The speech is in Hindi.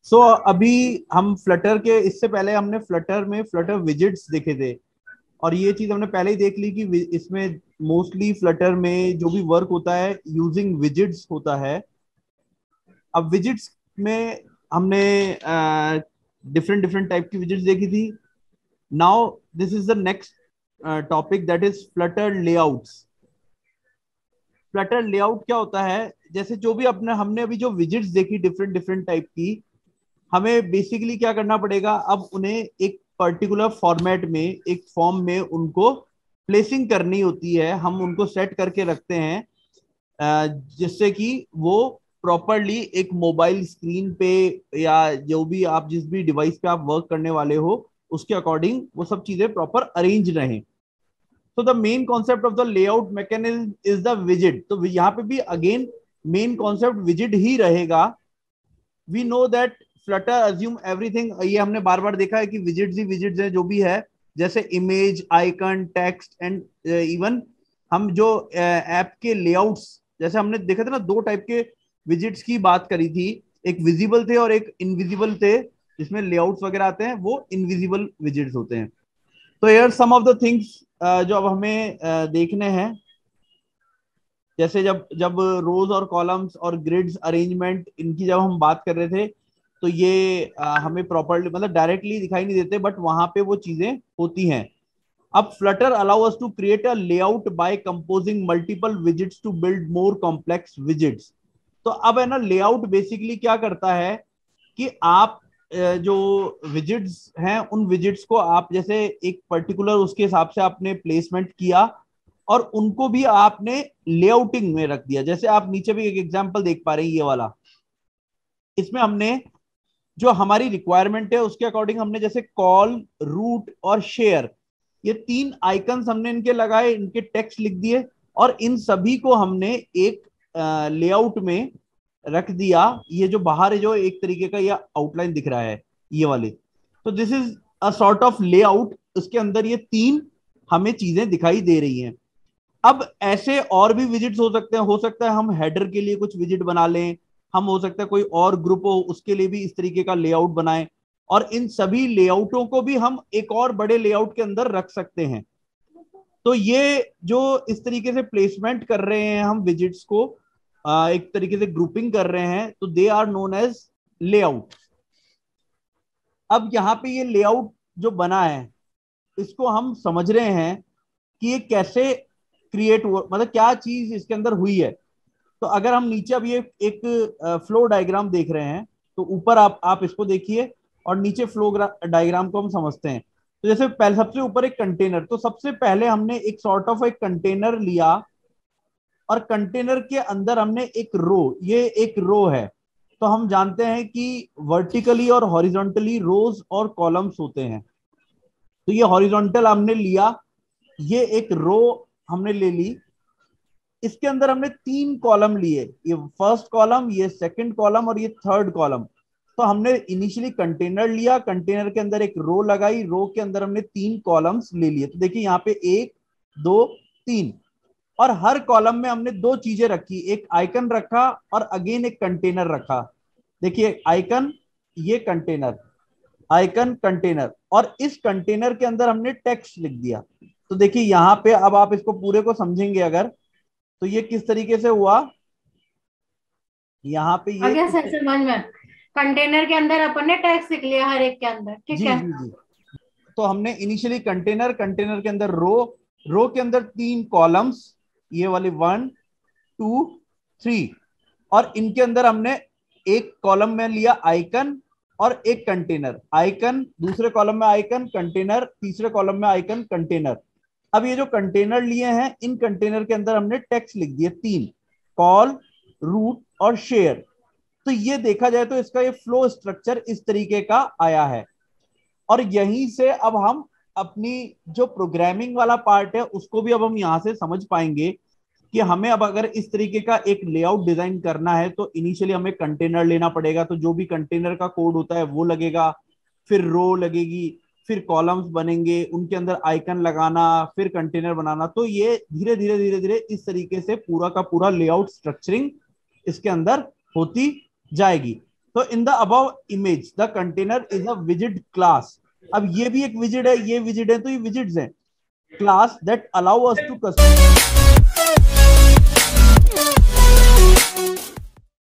सो अभी हम फ्लटर के, इससे पहले हमने फ्लटर में फ्लटर विजिट्स देखे थे, और ये चीज हमने पहले ही देख ली कि इसमें मोस्टली फ्लटर में जो भी वर्क होता है यूजिंग विजिट्स होता है। अब विजिट्स में हमने डिफरेंट डिफरेंट टाइप की विजिट्स देखी थी। Now this is the next topic, that is Flutter layouts. Flutter layout क्या होता है? जैसे जो भी अपने हमने अभी जो विजिट्स देखी डिफरेंट डिफरेंट टाइप की, हमें बेसिकली क्या करना पड़ेगा, अब उन्हें एक पर्टिकुलर फॉर्मेट में, एक फॉर्म में उनको प्लेसिंग करनी होती है। हम उनको सेट करके रखते हैं जिससे कि वो प्रॉपरली एक मोबाइल स्क्रीन पे या जो भी आप जिस भी डिवाइस पे आप वर्क करने वाले हो उसके अकॉर्डिंग वो सब चीजें प्रॉपर अरेंज रहें। तो the main concept of the layout mechanism is the विजिट। तो यहाँ पे भी अगेन मेन कॉन्सेप्ट विजिट ही रहेगा। We know that Flutter assume everything, ये हमने बार बार देखा है कि विजिट्स ही विजिट्स हैं जो भी है, जैसे image, icon, text and even हम जो ऐप के लेआउट्स, जैसे हमने देखा था ना, दो टाइप के विजिट्स की बात करी थी, एक विजिबल थे और एक इनविजिबल थे। जिसमें लेआउट्स वगैरह आते हैं वो इनविजिबल विजिट्स होते हैं। तो यार सम ऑफ द थिंग्स जो अब हमें देखने हैं, जैसे जब जब रोज और कॉलम्स और ग्रिड्स अरेंजमेंट इनकी जब हम बात कर रहे थे, तो ये हमें प्रॉपरली मतलब डायरेक्टली दिखाई नहीं देते, बट वहां पे वो चीजें होती हैं। अब Flutter allow us to create a layout by composing multiple widgets to build more complex widgets. तो अब है ना, लेआउट बेसिकली क्या करता है कि आप जो विजिट्स हैं उन विजिट्स को आप जैसे एक पर्टिकुलर उसके हिसाब से आपने प्लेसमेंट किया और उनको भी आपने लेआउटिंग में रख दिया। जैसे आप नीचे भी एक एग्जांपल देख पा रहे हैं, ये वाला, इसमें हमने जो हमारी रिक्वायरमेंट है उसके अकॉर्डिंग हमने जैसे कॉल, रूट और शेयर, ये तीन आइकन्स हमने इनके लगाए, इनके टेक्स्ट लिख दिए और इन सभी को हमने एक लेआउट में रख दिया। ये जो बाहर है जो एक तरीके का ये आउटलाइन दिख रहा है ये वाले, तो this is a sort of layout. उसके अंदर ये तीन हमें चीजें दिखाई दे रही हैं। अब ऐसे और भी विजिट्स हो सकते हैं, हो सकता है हम हेडर के लिए कुछ विजिट बना लें, हम हो सकता है कोई और ग्रुप हो उसके लिए भी इस तरीके का लेआउट बनाएं, और इन सभी लेआउटों को भी हम एक और बड़े लेआउट के अंदर रख सकते हैं। तो ये जो इस तरीके से प्लेसमेंट कर रहे हैं हम विजिट्स को, एक तरीके से ग्रुपिंग कर रहे हैं, तो they are known as layout. अब यहाँ पे ये लेआउट जो बना है इसको हम समझ रहे हैं कि ये कैसे क्रिएट हुआ, मतलब क्या चीज इसके अंदर हुई है। तो अगर हम नीचे अभी एक फ्लो डायग्राम देख रहे हैं, तो ऊपर आप इसको देखिए और नीचे फ्लो डायग्राम को हम समझते हैं। तो जैसे पहले सबसे ऊपर एक कंटेनर, तो सबसे पहले हमने एक सॉर्ट ऑफ एक कंटेनर लिया और कंटेनर के अंदर हमने एक रो, ये एक रो है। तो हम जानते हैं कि वर्टिकली और हॉरिजॉन्टली रोज और कॉलम्स होते हैं। तो ये हॉरिजॉन्टल हमने लिया, ये एक रो हमने ले ली, इसके अंदर हमने तीन कॉलम लिए, ये फर्स्ट कॉलम, ये सेकंड कॉलम और ये थर्ड कॉलम। तो हमने इनिशियली कंटेनर लिया, कंटेनर के अंदर एक रो लगाई, रो के अंदर हमने तीन कॉलम्स ले लिए। तो देखिए यहाँ पे एक, दो, तीन, और हर कॉलम में हमने दो चीजें रखी, एक आइकन रखा और अगेन एक कंटेनर रखा। देखिए आइकन, ये कंटेनर, आइकन, कंटेनर, और इस कंटेनर के अंदर हमने टेक्स्ट लिख दिया। तो देखिए यहाँ पे अब आप इसको पूरे को समझेंगे अगर, तो ये किस तरीके से हुआ, यहाँ पे आ ये गया सर समझ में। कंटेनर के अंदर अपन ने टैक्स लिख लिया हर एक के अंदर, ठीक जी है। जी जी। तो हमने इनिशियली कंटेनर, कंटेनर के अंदर रो, रो के अंदर तीन कॉलम्स, ये वाले 1, 2, 3, और इनके अंदर हमने एक कॉलम में लिया आइकन और एक कंटेनर, आइकन, दूसरे कॉलम में आइकन, कंटेनर, तीसरे कॉलम में आइकन, कंटेनर। अब ये जो कंटेनर लिए हैं इन कंटेनर के अंदर हमने टेक्स्ट लिख दिए तीन, कॉल, रूट और शेयर। तो ये देखा जाए तो इसका ये फ्लो स्ट्रक्चर इस तरीके का आया है। और यहीं से अब हम अपनी जो प्रोग्रामिंग वाला पार्ट है उसको भी अब हम यहां से समझ पाएंगे कि हमें अब अगर इस तरीके का एक लेआउट डिजाइन करना है तो इनिशियली हमें कंटेनर लेना पड़ेगा। तो जो भी कंटेनर का कोड होता है वो लगेगा, फिर रो लगेगी, फिर कॉलम्स बनेंगे, उनके अंदर आइकन लगाना, फिर कंटेनर बनाना। तो ये धीरे धीरे धीरे धीरे इस तरीके से पूरा का पूरा लेआउट स्ट्रक्चरिंग इसके अंदर होती जाएगी। तो in the above image the container is a visit class. अब ये भी एक विजिट है, ये विजिट है, तो ये विजिट्स हैं, class that allow us to